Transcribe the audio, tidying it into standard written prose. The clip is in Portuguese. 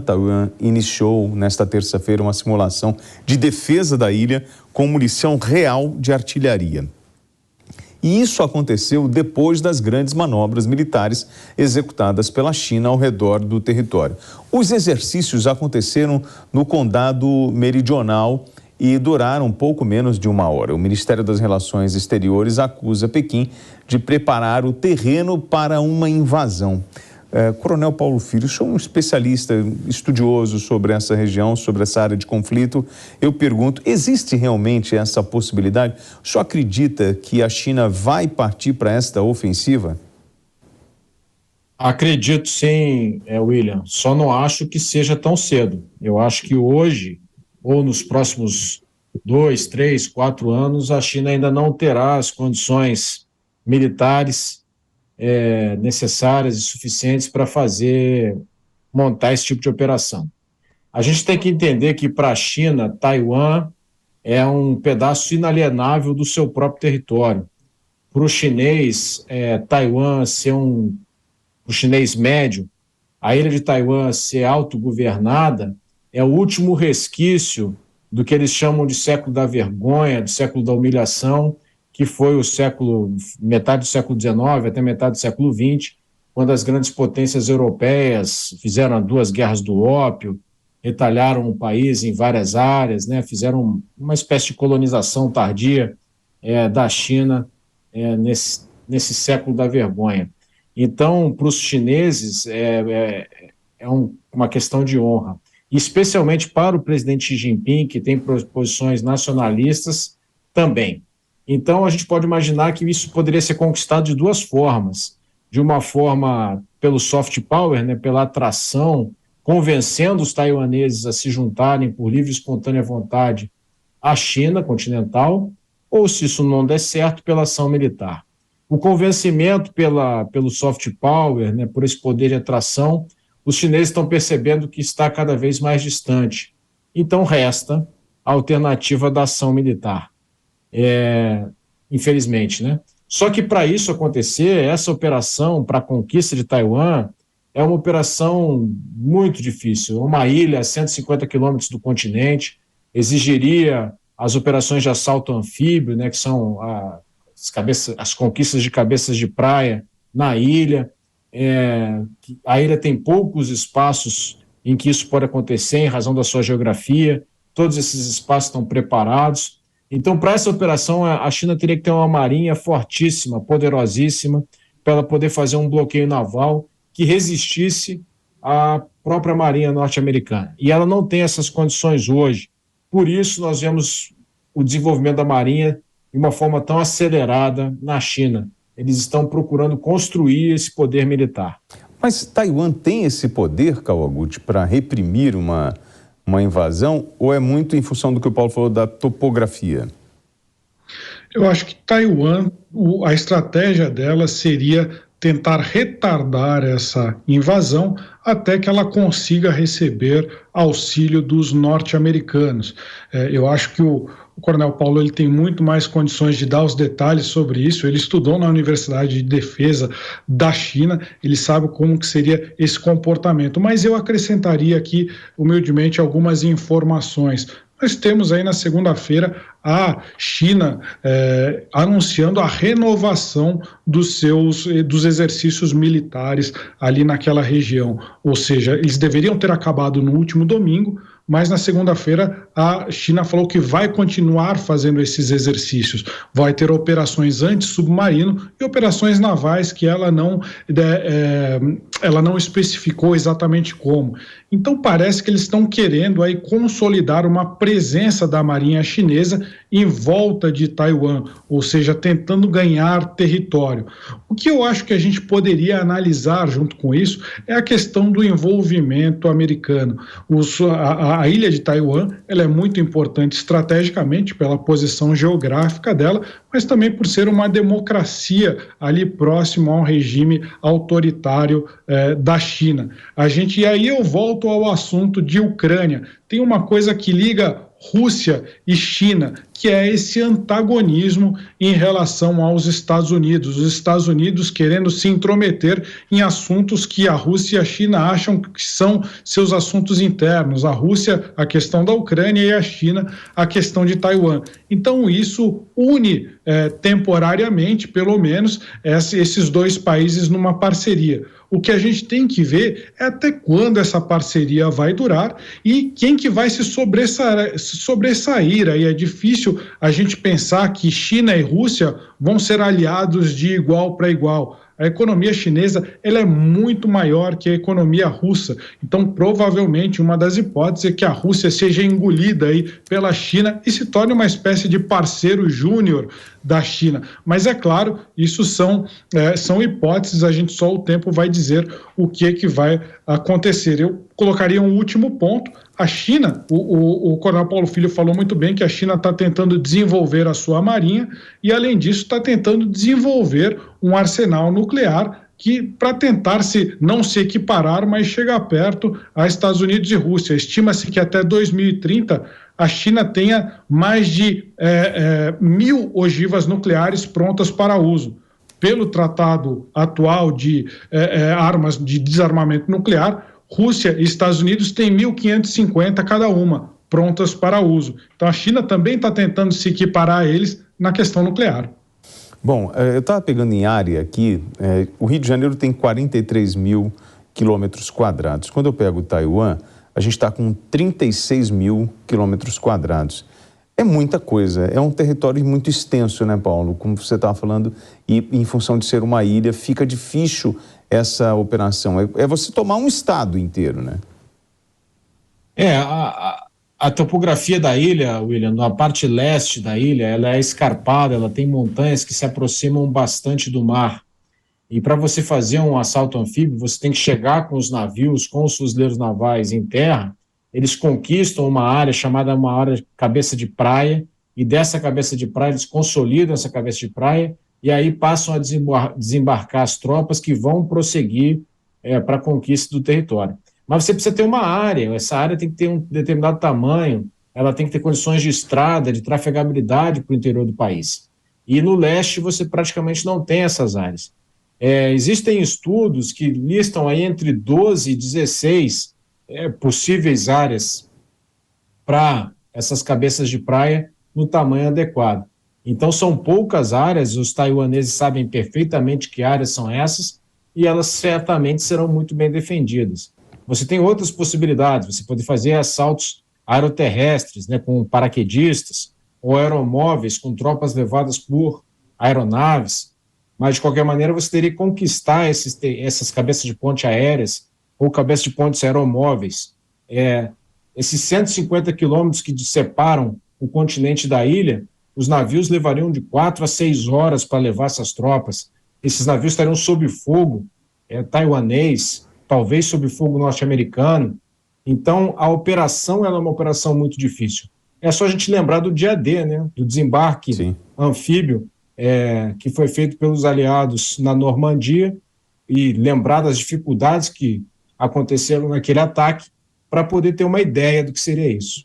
Taiwan iniciou nesta terça-feira uma simulação de defesa da ilha com munição real de artilharia. E isso aconteceu depois das grandes manobras militares executadas pela China ao redor do território. Os exercícios aconteceram no Condado Meridional e duraram pouco menos de uma hora. O Ministério das Relações Exteriores acusa Pequim de preparar o terreno para uma invasão. Coronel Paulo Filho, sou um especialista, estudioso sobre essa região, sobre essa área de conflito. Eu pergunto, existe realmente essa possibilidade? O senhor acredita que a China vai partir para esta ofensiva? Acredito sim, William. Só não acho que seja tão cedo. Eu acho que hoje, ou nos próximos 2, 3, 4 anos, a China ainda não terá as condições militares necessárias e suficientes para montar esse tipo de operação. A gente tem que entender que para a China, Taiwan é um pedaço inalienável do seu próprio território. Para o chinês, Taiwan ser o chinês médio, a ilha de Taiwan ser autogovernada é o último resquício do que eles chamam de século da vergonha, do século da humilhação, que foi metade do século XIX até metade do século XX, quando as grandes potências europeias fizeram 2 guerras do ópio, retalharam o país em várias áreas, né, fizeram uma espécie de colonização tardia da China nesse século da vergonha. Então, para os chineses, uma questão de honra, especialmente para o presidente Xi Jinping, que tem posições nacionalistas também. Então, a gente pode imaginar que isso poderia ser conquistado de 2 formas. De uma forma pelo soft power, né, pela atração, convencendo os taiwaneses a se juntarem por livre e espontânea vontade à China continental, ou, se isso não der certo, pela ação militar. O convencimento pelo soft power, né, por esse poder de atração, os chineses estão percebendo que está cada vez mais distante. Então, resta a alternativa da ação militar. Infelizmente, né? Só que para isso acontecer, essa operação para a conquista de Taiwan é uma operação muito difícil. Uma ilha a 150 quilômetros do continente exigiria as operações de assalto anfíbio, né, que são as conquistas de cabeças de praia na ilha. A ilha tem poucos espaços em que isso pode acontecer em razão da sua geografia. Todos esses espaços estão preparados. Então, para essa operação, a China teria que ter uma marinha fortíssima, poderosíssima, para ela poder fazer um bloqueio naval que resistisse à própria marinha norte-americana. E ela não tem essas condições hoje. Por isso, nós vemos o desenvolvimento da marinha de uma forma tão acelerada na China. Eles estão procurando construir esse poder militar. Mas Taiwan tem esse poder, Kawaguchi, para reprimir uma invasão, ou é muito em função do que o Paulo falou da topografia? Eu acho que Taiwan, a estratégia dela seria tentar retardar essa invasão até que ela consiga receber auxílio dos norte-americanos. Eu acho que o Coronel Paulo ele tem muito mais condições de dar os detalhes sobre isso. Ele estudou na Universidade de Defesa da China, ele sabe como que seria esse comportamento. Mas eu acrescentaria aqui, humildemente, algumas informações. Nós temos aí na segunda-feira a China anunciando a renovação dos exercícios militares ali naquela região. Ou seja, eles deveriam ter acabado no último domingo, mas na segunda-feira a China falou que vai continuar fazendo esses exercícios. Vai ter operações anti-submarino e operações navais que ela não especificou exatamente como. Então parece que eles estão querendo aí consolidar uma presença da marinha chinesa em volta de Taiwan, ou seja, tentando ganhar território. O que eu acho que a gente poderia analisar junto com isso é a questão do envolvimento americano. A ilha de Taiwan ela é muito importante estrategicamente pela posição geográfica dela, mas também por ser uma democracia ali próximo ao regime autoritário da China. E aí eu volto ao assunto de Ucrânia. Tem uma coisa que liga Rússia e China, que é esse antagonismo em relação aos Estados Unidos. Os Estados Unidos querendo se intrometer em assuntos que a Rússia e a China acham que são seus assuntos internos. A Rússia, a questão da Ucrânia, e a China, a questão de Taiwan. Então, isso une temporariamente, pelo menos, esses dois países numa parceria. O que a gente tem que ver é até quando essa parceria vai durar e quem que vai se sobressair. Aí é difícil a gente pensar que China e Rússia vão ser aliados de igual para igual. A economia chinesa ela é muito maior que a economia russa. Então, provavelmente, uma das hipóteses é que a Rússia seja engolida aí pela China e se torne uma espécie de parceiro júnior da China. Mas, é claro, isso são hipóteses, a gente só o tempo vai dizer o que vai acontecer. Eu colocaria um último ponto. A China, o Coronel Paulo Filho falou muito bem que a China está tentando desenvolver a sua marinha e, além disso, está tentando desenvolver um arsenal nuclear que, para tentar não se equiparar, mas chegar perto a Estados Unidos e Rússia. Estima-se que até 2030 a China tenha mais de 1.000 ogivas nucleares prontas para uso. Pelo tratado atual de armas de desarmamento nuclear, Rússia e Estados Unidos têm 1.550 cada uma, prontas para uso. Então a China também está tentando se equiparar a eles na questão nuclear. Bom, eu estava pegando em área aqui, o Rio de Janeiro tem 43 mil quilômetros quadrados. Quando eu pego Taiwan, a gente está com 36 mil quilômetros quadrados. É muita coisa, é um território muito extenso, né, Paulo? Como você estava falando, e em função de ser uma ilha, fica difícil essa operação. É você tomar um estado inteiro, né? A topografia da ilha, William, na parte leste da ilha, ela é escarpada, ela tem montanhas que se aproximam bastante do mar. E para você fazer um assalto anfíbio, você tem que chegar com os navios, com os fuzileiros navais em terra. Eles conquistam uma área chamada uma área de cabeça de praia, e dessa cabeça de praia eles consolidam essa cabeça de praia e aí passam a desembarcar as tropas que vão prosseguir para a conquista do território. Mas você precisa ter uma área, essa área tem que ter um determinado tamanho, ela tem que ter condições de estrada, de trafegabilidade para o interior do país. E no leste você praticamente não tem essas áreas. Existem estudos que listam aí entre 12 e 16 possíveis áreas para essas cabeças de praia no tamanho adequado. Então, são poucas áreas, os taiwaneses sabem perfeitamente que áreas são essas e elas certamente serão muito bem defendidas. Você tem outras possibilidades, você pode fazer assaltos aeroterrestres, né, com paraquedistas, ou aeromóveis com tropas levadas por aeronaves, mas, de qualquer maneira, você teria que conquistar essas cabeças de ponte aéreas ou cabeças de pontes aeromóveis. Esses 150 quilômetros que separam o continente da ilha, os navios levariam de 4 a 6 horas para levar essas tropas. Esses navios estariam sob fogo taiwanês, talvez sob fogo norte-americano. Então, a operação ela é uma operação muito difícil. É só a gente lembrar do dia D, né, do desembarque Sim. anfíbio, que foi feito pelos aliados na Normandia, e lembrar das dificuldades que aconteceram naquele ataque, para poder ter uma ideia do que seria isso.